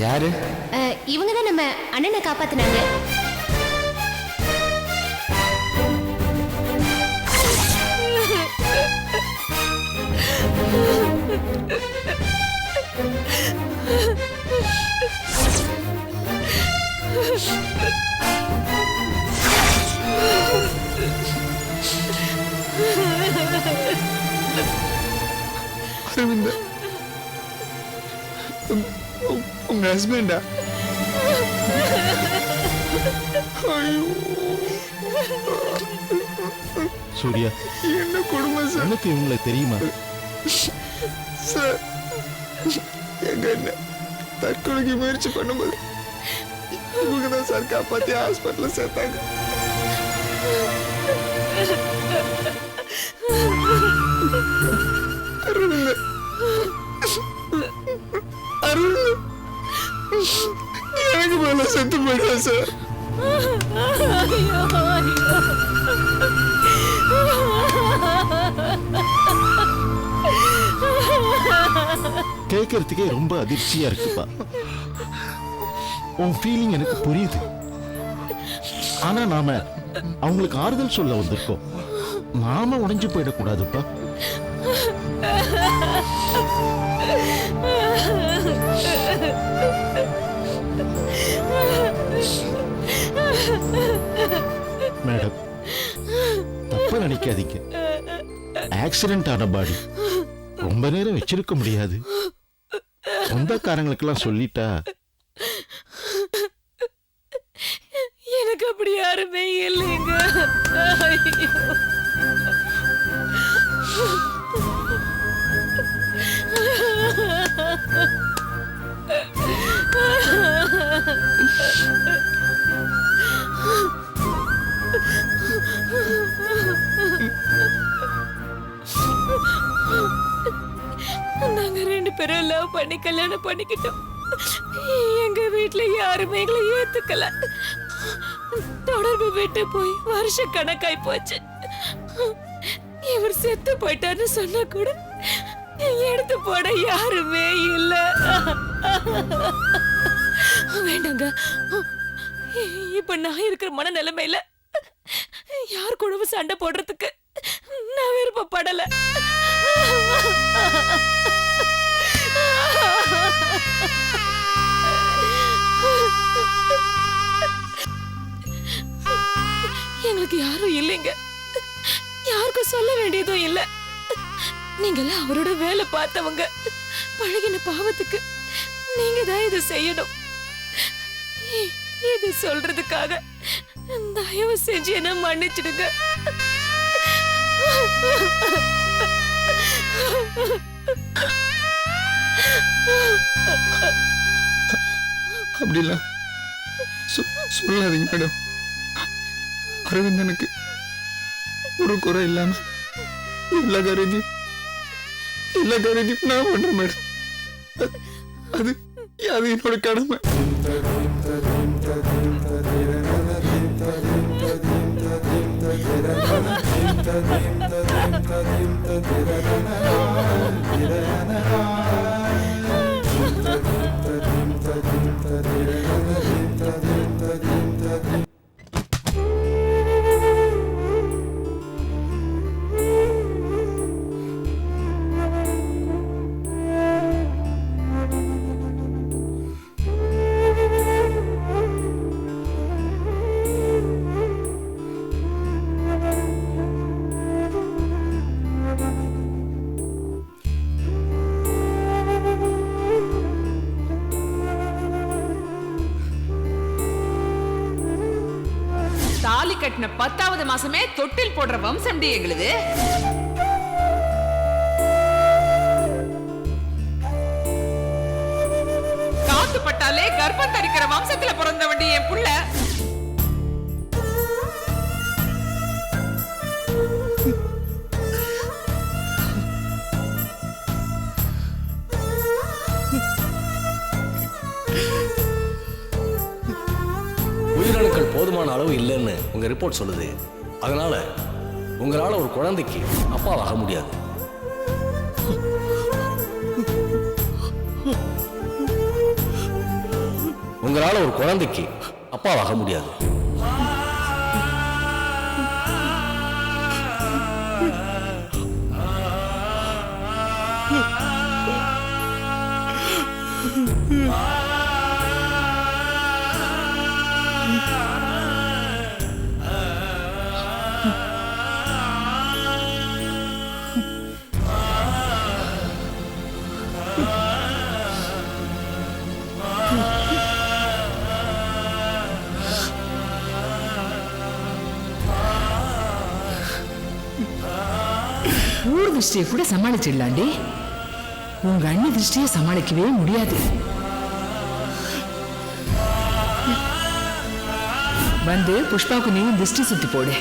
யாரு? இவங்க தான் நம்ம அண்ணனை காப்பாத்தினாங்க. அரவிந்த, உங்க ஹஸ்பண்டா? சூர்யா, என்ன குடும்பம் சார்? எனக்கு இவங்களை தெரியுமா? சார், எங்க அண்ணன் தற்கொலைக்கு முயற்சி பண்ணும்போது இவங்க தான் சார் காப்பாத்தி ஹாஸ்பிட்டல் சேர்த்தாங்க. அரவிந்த, அரவிந்த எனக்கு மேல செத்து போயிடுவா சார். கேட்கறதுக்கே ரொம்ப அதிர்ச்சியா இருக்குப்பா. உன் ஃபீலிங் எனக்கு புரியுது. ஆனா நாம அவங்களுக்கு ஆறுதல் சொல்ல வந்திருக்கோம். நாம உடைஞ்சு போயிடக்கூடாதுப்பா. மேடம், தப்பா நினைக்காதீங்க. ஆக்சிடென்ட் ஆன பாடி ரொம்ப நேரம் வச்சிருக்க முடியாது. சொந்தக்காரங்களுக்கெல்லாம் சொல்லிட்டா. எனக்கு அப்படி யாருமே இல்லைங்க. நாங்க 2 பேரும் லவ் பண்ணி கல்யாணம் பண்ணிக்கிட்டோம். எங்க வீட்டுல யாருமே எங்களை ஏத்துக்கல. தொடர்பு விட்டு போய் வருஷ கணக்காய் போச்சு. இவர் செத்து போயிட்டான்னு சொன்னா கூட எடுத்து போட யாருமே இல்ல. வேண்டாங்க, இப்ப நான் இருக்கிற மன நிலைமையில யார் கூடவும் சண்டை போடுறதுக்கு நான் விருப்பப்படல. எங்களுக்கு யாரும் இல்லைங்க. யாருக்கும் சொல்ல வேண்டியதும் இல்ல. நீங்களாம் அவரோட வேலை பார்த்தவங்க. பழகின பாவத்துக்கு நீங்க தான் இதை செய்யணும். இது சொல்றதுக்காக தயவு செஞ்சு என்ன மன்னிச்சிடுங்க. அப்படிலாம் சொல்லாதீங்க மேடம். அரவிந்தனுக்கு ஒரு குறை இல்லாம எல்லா காரியத்தையும் நான் பண்றேன் மேடம். அது என்னோட கடமை. தாலி கட்டின 10வது மாசமே தொட்டில் போடுற வம்சம்டி எங்களுது. காத்து பட்டாலே கர்ப்பம் தரிக்கிற வம்சத்துல பிறந்த வண்டி என் புள்ள. உயிரணுக்கள் போதுமான அளவு இல்லைன்னு உங்க ரிப்போர்ட் சொல்லுது. அதனால உங்களால ஒரு குழந்தைக்கு அப்பாவாக முடியாது. உங்களால ஒரு குழந்தைக்கு அப்பாவாக முடியாது. ஊர் திருஷ்டியை கூட சமாளிச்சிடலாண்டி. உங்க அண்ணி திருஷ்டியை சமாளிக்கவே முடியாது. வந்து புஷ்பாவுக்கு நீ திருஷ்டி சுத்தி போடு.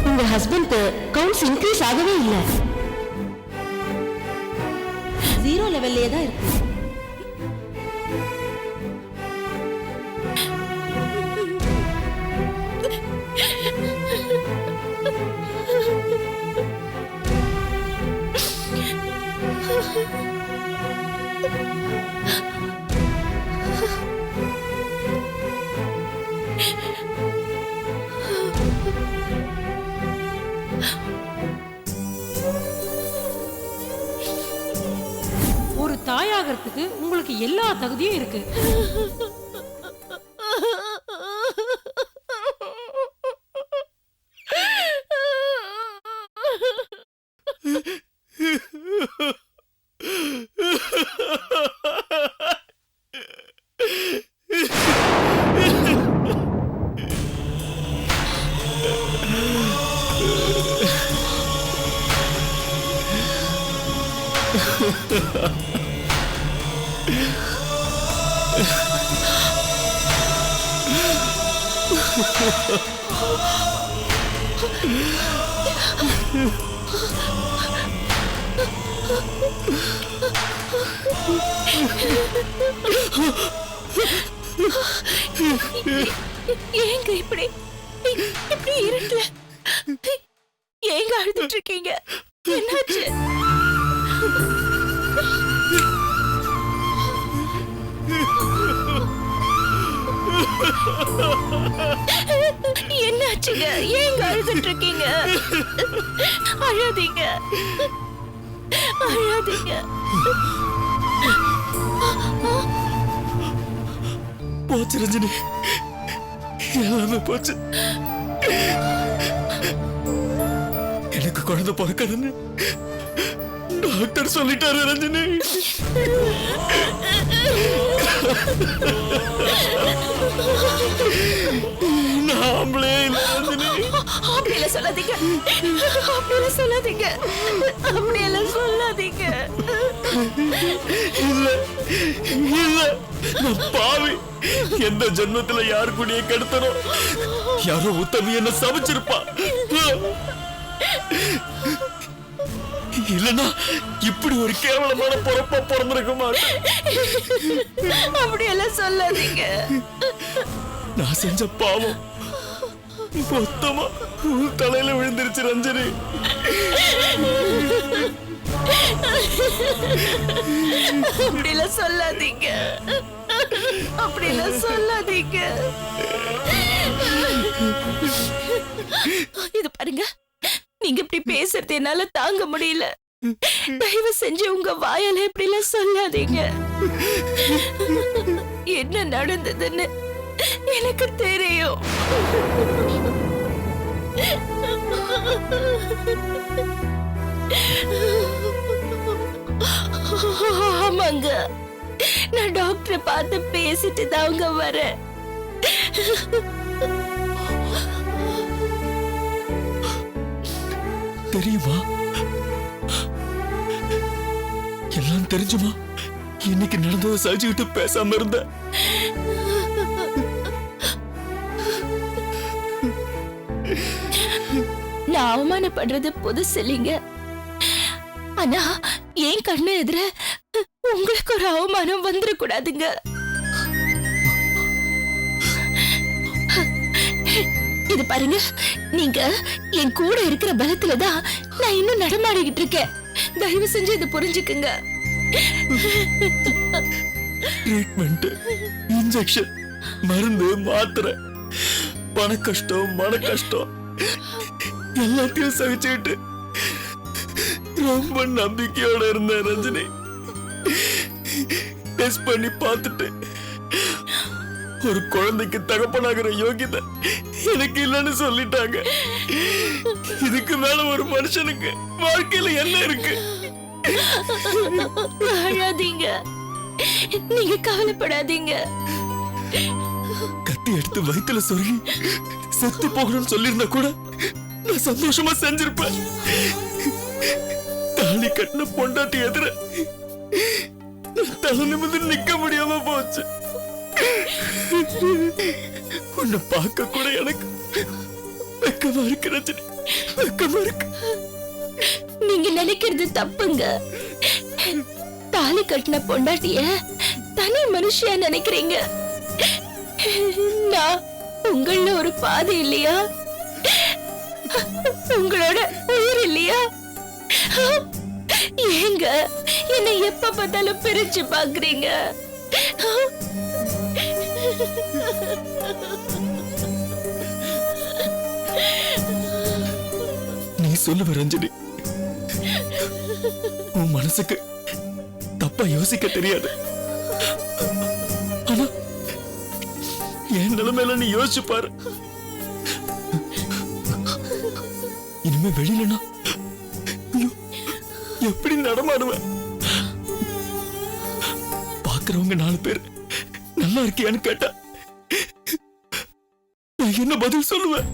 உங்க ஹஸ்பண்ட் கவுண்ட்ஸ் இன்க்ரீஸ் ஆகவே இல்லை, 0 லெவல்லே தான் இருக்கு. ஒரு தாயாகிறதுக்கு உங்களுக்கு எல்லா தகுதியும் இருக்கு. ஏங்க இப்படி இப்படி இருட்டுல ஏங்க அழுதுட்டு இருக்கீங்க? என்னாச்சு? என்னாச்சுங்க? ஏங்க அழுதுட்டு இருக்கீங்க? அழாதீங்க, அழாதீங்க. போச்சு ரஞ்சினி, எல்லாமே போச்சு. எனக்கு குழந்தை பிறக்காதுன்னு டாக்டர் சொல்லிட்டாரு ரஞ்சினி. நாமளே இல்ல ரஞ்சினி. அப்படியெல்லாம் சொல்லாதீங்க, அப்படியெல்லாம் சொல்லாதீங்க, அப்படியெல்லாம் சொல்லாதீங்க. இல்ல இல்ல, நான் பாவி. எந்த ஜென்மத்துல யாரு கூடிய கெடுத்தனோ, யாரோ உத்தமி என்ன சமைச்சிருப்பா. இல்லனா இப்படி ஒரு கேவலமான பொறப்பா பிறந்திருக்க மாட்டேன். அப்படியெல்லாம் சொல்லாதீங்க. நான் செஞ்ச பாவம் மொத்தமா உன் தலையில விழுந்துருச்சு ரஞ்சனி. அப்படியெல்லாம் சொல்லாதீங்க, அப்படியெல்லாம் சொல்லாதீங்க. இது பாருங்க, நீங்க இப்படி பேசுறது என்னால தாங்க முடியல. தயவு செஞ்சு உங்க வாயால இப்படி எல்லாம் சொல்லாதீங்க. என்ன நடந்ததுன்னு எனக்கு தெரியும். ஆமாங்க, நான் டாக்டரை பார்த்து பேசிட்டு தாங்க வரேன். தெரியுமா? எல்லாம் தெரிஞ்சுமா இன்னைக்கு நடந்ததை சகிச்சுக்கிட்டு பேசாம இருந்த? நான் அவமானப்படுறது புதுசு இல்லைங்க. ஆனா என் கண்ணு எதிர உங்களுக்கு ஒரு அவமானம் வந்துடக்கூடாதுங்க. இது பாருங்க, நீங்க என் கூட இருக்கிற பலத்துலதான் நான் இன்னும் நடமாடிக்கிட்டு இருக்கேன். தயவு செஞ்சு இதை புரிஞ்சுக்குங்க. ட்ரீட்மெண்ட், இன்ஜெக்ஷன், மருந்து, மாத்திரை, பண கஷ்டம், மன கஷ்டம் எல்லாத்தையும் சகிச்சுக்கிட்டு ரொம்ப நம்பிக்கையோட இருந்தேன் ரஞ்சினி. டெஸ்ட் பண்ணி பார்த்துட்டு ஒரு குழந்தைக்கு தகப்பனாகிற யோகிதை எனக்கு இல்லைன்னு சொல்லிட்டாங்க. இதுக்கு மேல ஒரு மனுஷனுக்கு வாழ்க்கையில என்ன இருக்கு? அழாதீங்க, நீங்க கவலைப்படாதீங்க. கத்தி எடுத்து வயித்துல சொருகி செத்து போகணும்னு சொல்லியிருந்தா கூட நான் சந்தோஷமா செஞ்சிருப்பேன். தாலி கட்டின பொண்டாட்டி எதிர தலை நிமிர்ந்து நிக்க முடியாம போச்சு. உன்னை பார்க்க கூட எனக்கு வெக்கமா இருக்கு ரஜினி, வெக்கமா இருக்கு. நீங்க நினைக்கிறது தப்புங்க. தாலி கட்டின பொண்டாட்டிய தனி மனுஷியா நினைக்கிறீங்க. நான் உங்கள ஒரு பாதை இல்லையா? உங்களோட உயிர் இல்லையா? ஏங்க என்னை எப்ப பார்த்தாலும் பிரிச்சு பாக்குறீங்க? நீ சொல்லுவ ரஞ்சனி, உன் மனசுக்கு தப்பா யோசிக்க தெரியாது. ஆனா என் நிலைமையில நீ யோசிச்சு பாரு. இனிமே வெளியிலனா எப்படி நடமாடுவேன்? பாக்குறவங்க 4 பேர் நல்லா இருக்கியான்னு கேட்டா நான் என்ன பதில் சொல்லுவேன்?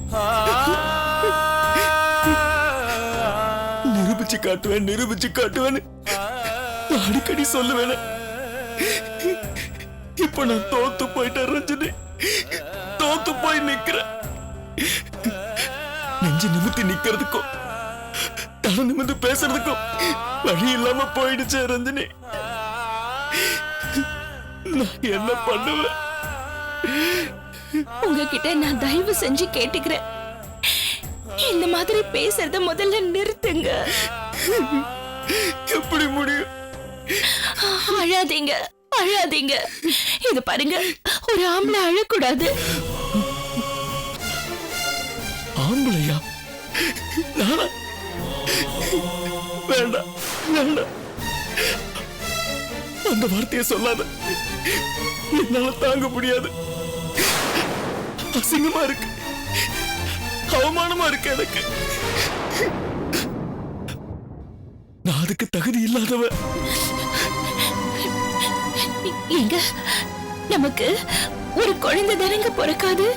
நிரூபிச்சு காட்டுவேன், நிரூபிச்சு காட்டுவேன்னு நான் அடிக்கடி சொல்லுவேன். இப்ப நான் தோத்து போயிட்டேன் ரஞ்சனி, தோத்து போய் நிக்கிறேன். நெஞ்சு நிமித்தி நிக்கிறதுக்கும் தலை நிமிந்து பேசுறதுக்கும் வழி இல்லாம போயிடுச்சு ரஞ்சனி. நான் என்ன பண்ணுவேன்? உங்ககிட்ட நான் தயவு செஞ்சு கேட்டுக்கிறேன், இந்த மாதிரி பேசுறத முதல்ல நிறுத்துங்க. எப்படி முடியும்? அழாதீங்க, அழாதீங்க. இது பாருங்க, ஒரு ஆம்பளை அழக்கூடாது. ஆம்பளையா? நானா? வேண்டாம், வேண்டாம், அந்த வார்த்தையை சொல்லாத. என்னால தாங்க முடியாது. அசிங்கமா இருக்கு, அவமானமா இருக்கு எனக்கு. நான் அதுக்கு தகுதி இல்லாதவ. எங்க நமக்கு ஒரு குழந்தை தானங்க பிறக்காது?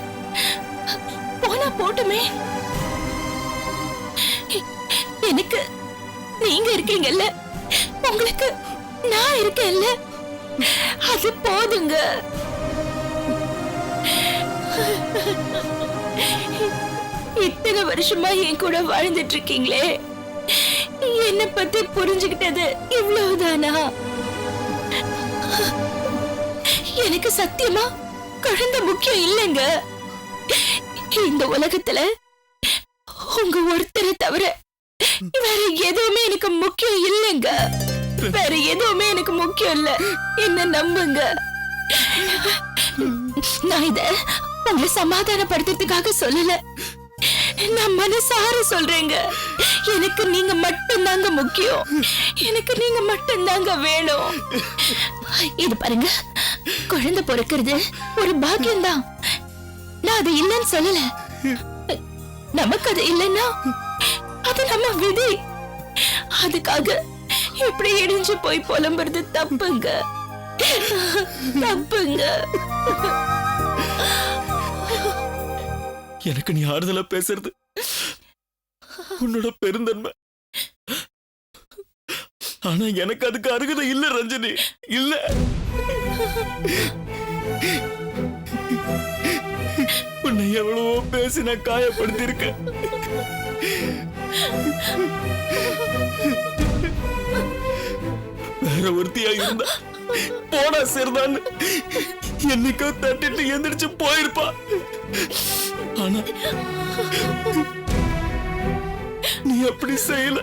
போனா போட்டுமே. எனக்கு நீங்க இருக்கீங்கல்ல, உங்களுக்கு நான் இருக்கேன்ல, அது போதுங்க. இத்தனை வருஷமா என் கூட வாழ்ந்துட்டு இருக்கீங்களே, என்ன பத்தி புரிஞ்சுக்கிட்டது இவ்வளவுதானா? எனக்கு சத்தியமா குழந்தை முக்கியம் இல்லைங்க. இந்த உலகத்துல உங்க ஒருத்தரை தவிர வேற எதுவுமே எனக்கு முக்கியம் இல்லைங்க. வேற எதுவுமே எனக்கு முக்கியம் இல்ல, என்ன நம்புங்க. நான் இத உங்களை சமாதானப்படுத்துறதுக்காக சொல்லல, நான் மனசார சொல்றேங்க. எனக்கு நீங்க மட்டும்தாங்க முக்கியம், எனக்கு நீங்க மட்டும்தாங்க வேணும். இது பாருங்க, குழந்தை பிறக்கிறது ஒரு பாக்கியம்தான், நான் அது இல்லைன்னு சொல்லல. நமக்கு அது இல்லைன்னா அது நம்ம விதி. அதுக்காக இப்படி இடிஞ்சு போய் புலம்புறது தப்புங்க, தப்புங்க. எனக்கு நீ ஆறுதலா பேசுறது உன்னோட பெருந்தன்மை. ஆனா எனக்கு அதுக்கு அருகதை இல்ல ரஞ்சனி, இல்ல. உன்னை எவ்வளவோ பேசி நான் காயப்படுத்தியிருக்கேன். வேற ஒருத்தியா இருந்தா போனா சரிதான் என்னைக்கோ தட்டிட்டு எந்திரிச்சு போயிருப்பா. ஆனா நீ அப்படி செய்யல.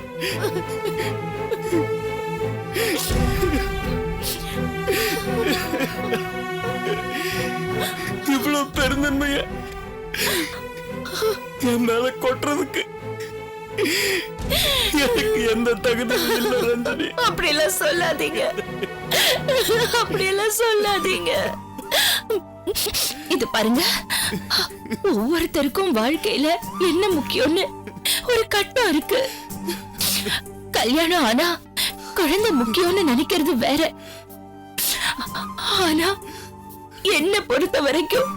இவ்வளவு பெருந்தன்மைய என் மேல கொட்டுறதுக்கு எனக்கு எந்த தகுதியும் இல்லை ரஞ்சனி. அப்படியெல்லாம் சொல்லாதீங்க, அப்படியெல்லாம் சொல்லாதீங்க. இது பாருங்க, ஒவ்வொருத்தருக்கும் வாழ்க்கையில என்ன முக்கியம்னு ஒரு கட்டம் இருக்கு. கல்யாணம் ஆனா குழந்தை முக்கியம்னு நினைக்கிறது வேற. ஆனா என்ன பொறுத்த வரைக்கும்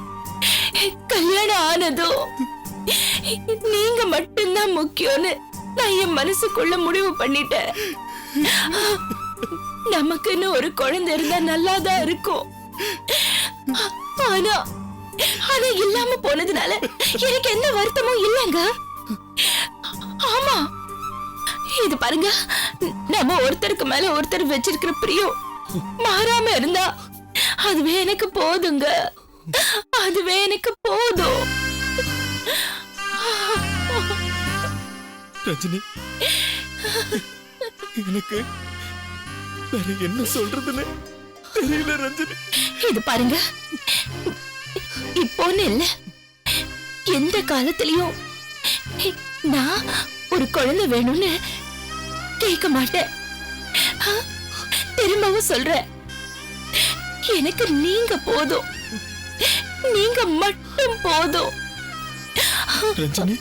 கல்யாணம் ஆனதும் நீங்க மட்டும்தான் முக்கியம்னு நான் என் மனசுக்குள்ள முடிவு பண்ணிட்டேன். நமக்குன்னு ஒரு குழந்தை இருந்தா நல்லாதான் இருக்கும். ஆனா ஆனா இல்லாம போனதுனால எனக்கு எந்த வருத்தமும் இல்லைங்க. ஆமா, இது பாருங்க, நம்ம ஒருத்தருக்கு மேல ஒருத்தர் வச்சிருக்கிற பிரியம் மாறாம இருந்தா அதுவே எனக்கு போதுங்க, அதுவே எனக்கு போதும். ரஜினி, எனக்கு வேற என்ன சொல்றதுன்னு தெரியல ரஞ்சனி. இது பாருங்க, இப்போன்னு இல்ல, எந்த காலத்திலயும் நான் ஒரு குழந்தை வேணும்னு கேட்க மாட்டேன். திரும்பவும் சொல்றேன், எனக்கு நீங்க போதும், நீங்க மட்டும் போதும். ரஞ்சனி,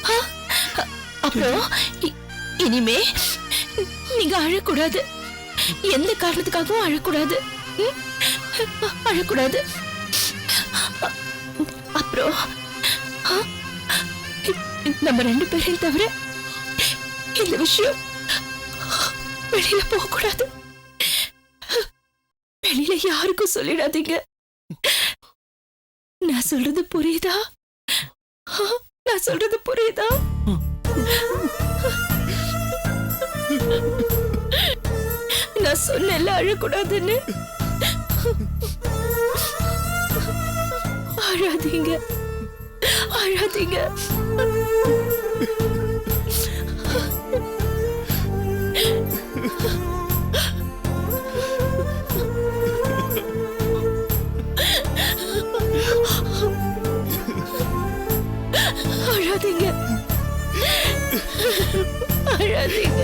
அப்புறம் இனிமே நீங்க அழக்கூடாது, எந்த காரணத்துக்காகவும் அழக்கூடாது, அழக்கூடாது. அப்புறம் நம்ம 2 பேரையும் தவிர இந்த விஷயம் வெளியில போக கூடாது. வெளியில யாருக்கும் சொல்லிடாதீங்க. நான் சொல்றது புரியுதா? நான் சொல்றது புரியுதா? நான் சொன்னேன்ல அழக்கூடாதுன்னு. அழாதீங்க, அழாதீங்க. அழாதீங்க, அழாதீங்க.